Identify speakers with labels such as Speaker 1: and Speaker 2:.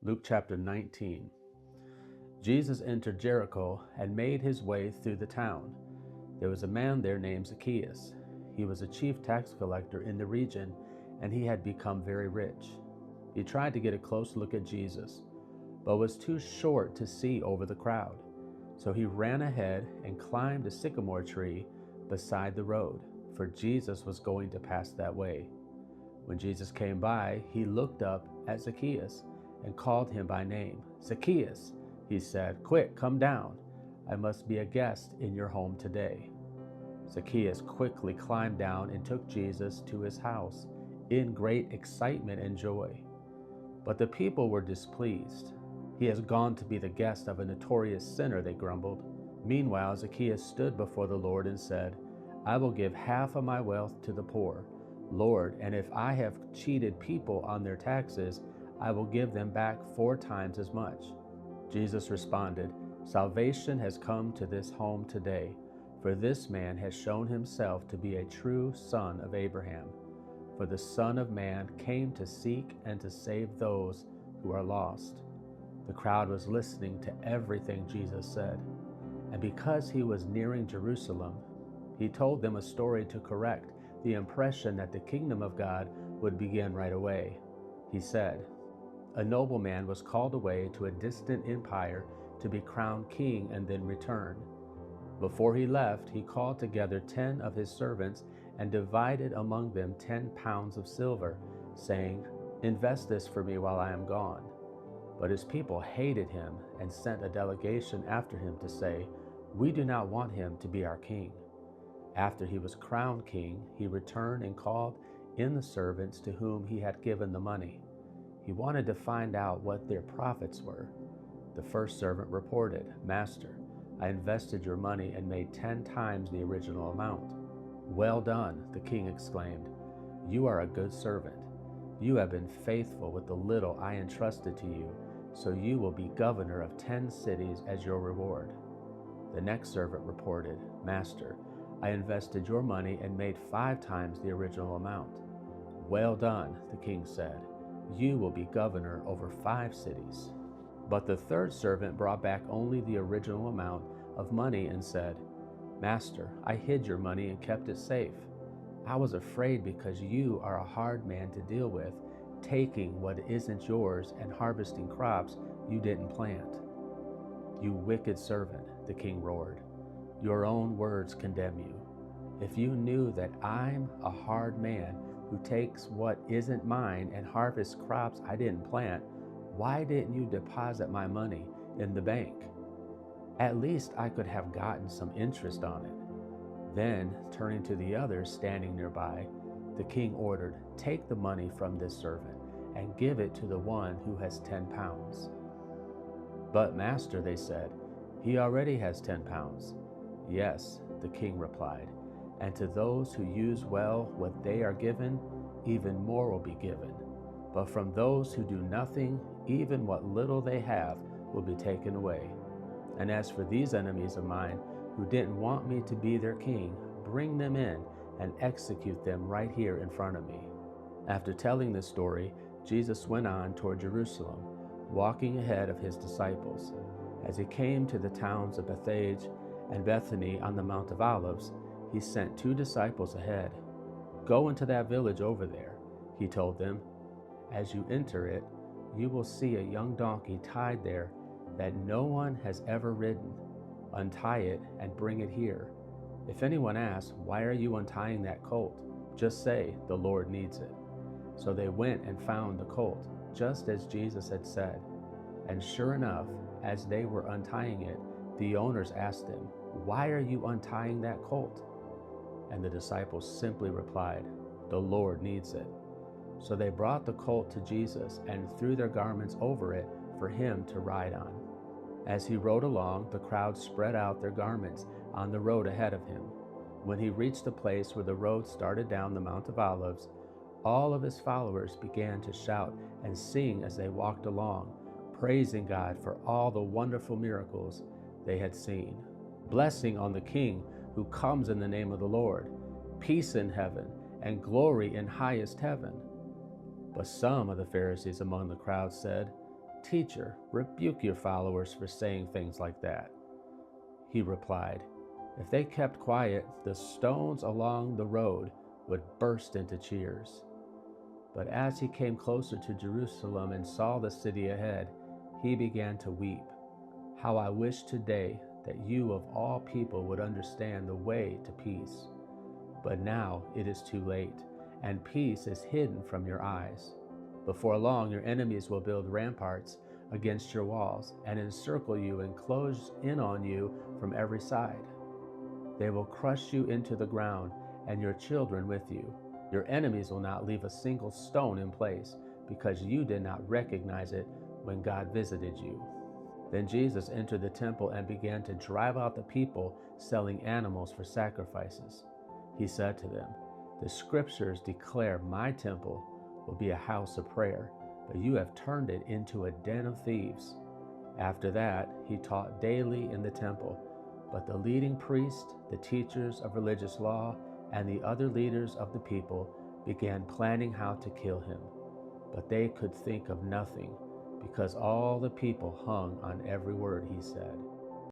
Speaker 1: Luke chapter 19. Jesus entered Jericho and made his way through the town. There was a man there named Zacchaeus. He was a chief tax collector in the region, and he had become very rich. He tried to get a close look at Jesus, but was too short to see over the crowd. So he ran ahead and climbed a sycamore tree beside the road, for Jesus was going to pass that way. When Jesus came by, he looked up at Zacchaeus and called him by name. "Zacchaeus," he said, "quick, come down. I must be a guest in your home today." Zacchaeus quickly climbed down and took Jesus to his house in great excitement and joy. But the people were displeased. "He has gone to be the guest of a notorious sinner," they grumbled. Meanwhile, Zacchaeus stood before the Lord and said, "I will give half of my wealth to the poor, Lord, and if I have cheated people on their taxes, I will give them back 4 times as much." Jesus responded, "Salvation has come to this home today, for this man has shown himself to be a true son of Abraham. For the Son of Man came to seek and to save those who are lost." The crowd was listening to everything Jesus said, and because he was nearing Jerusalem, he told them a story to correct the impression that the kingdom of God would begin right away. He said, "A nobleman was called away to a distant empire to be crowned king and then return. Before he left, he called together 10 of his servants and divided among them 10 pounds of silver, saying, 'Invest this for me while I am gone.' But his people hated him and sent a delegation after him to say, 'We do not want him to be our king.' After he was crowned king, he returned and called in the servants to whom he had given the money. He wanted to find out what their profits were. The first servant reported, 'Master, I invested your money and made 10 times the original amount.' 'Well done,' the king exclaimed. 'You are a good servant. You have been faithful with the little I entrusted to you, so you will be governor of 10 cities as your reward.' The next servant reported, 'Master, I invested your money and made 5 times the original amount.' 'Well done,' the king said. 'You will be governor over 5 cities.' But the third servant brought back only the original amount of money and said, 'Master, I hid your money and kept it safe. I was afraid because you are a hard man to deal with, taking what isn't yours and harvesting crops you didn't plant.' 'You wicked servant,' the king roared. 'Your own words condemn you. If you knew that I'm a hard man who takes what isn't mine and harvests crops I didn't plant, why didn't you deposit my money in the bank? At least I could have gotten some interest on it.' Then, turning to the others standing nearby, the king ordered, 'Take the money from this servant and give it to the one who has 10 pounds. "'But, master,' they said, 'he already has 10 pounds. "'Yes,' the king replied, 'and to those who use well what they are given, even more will be given. But from those who do nothing, even what little they have will be taken away. And as for these enemies of mine who didn't want me to be their king, bring them in and execute them right here in front of me.'" After telling this story, Jesus went on toward Jerusalem, walking ahead of his disciples. As he came to the towns of Bethphage and Bethany on the Mount of Olives, he sent 2 disciples ahead. "Go into that village over there," he told them. "As you enter it, you will see a young donkey tied there that no one has ever ridden. Untie it and bring it here. If anyone asks, 'Why are you untying that colt?' just say, 'The Lord needs it.'" So they went and found the colt, just as Jesus had said. And sure enough, as they were untying it, the owners asked them, "Why are you untying that colt?" And the disciples simply replied, "The Lord needs it." So they brought the colt to Jesus and threw their garments over it for him to ride on. As he rode along, the crowd spread out their garments on the road ahead of him. When he reached the place where the road started down the Mount of Olives, all of his followers began to shout and sing as they walked along, praising God for all the wonderful miracles they had seen. "Blessing on the King who comes in the name of the Lord, peace in heaven and glory in highest heaven." But some of the Pharisees among the crowd said, "Teacher, rebuke your followers for saying things like that." He replied, "If they kept quiet, the stones along the road would burst into cheers." But as he came closer to Jerusalem and saw the city ahead, he began to weep. "How I wish today that you of all people would understand the way to peace. But now it is too late, and peace is hidden from your eyes. Before long, your enemies will build ramparts against your walls and encircle you and close in on you from every side. They will crush you into the ground and your children with you. Your enemies will not leave a single stone in place because you did not recognize it when God visited you." Then Jesus entered the temple and began to drive out the people selling animals for sacrifices. He said to them, "The scriptures declare my temple will be a house of prayer, but you have turned it into a den of thieves." After that, he taught daily in the temple, but the leading priests, the teachers of religious law, and the other leaders of the people began planning how to kill him. But they could think of nothing, because all the people hung on every word he said.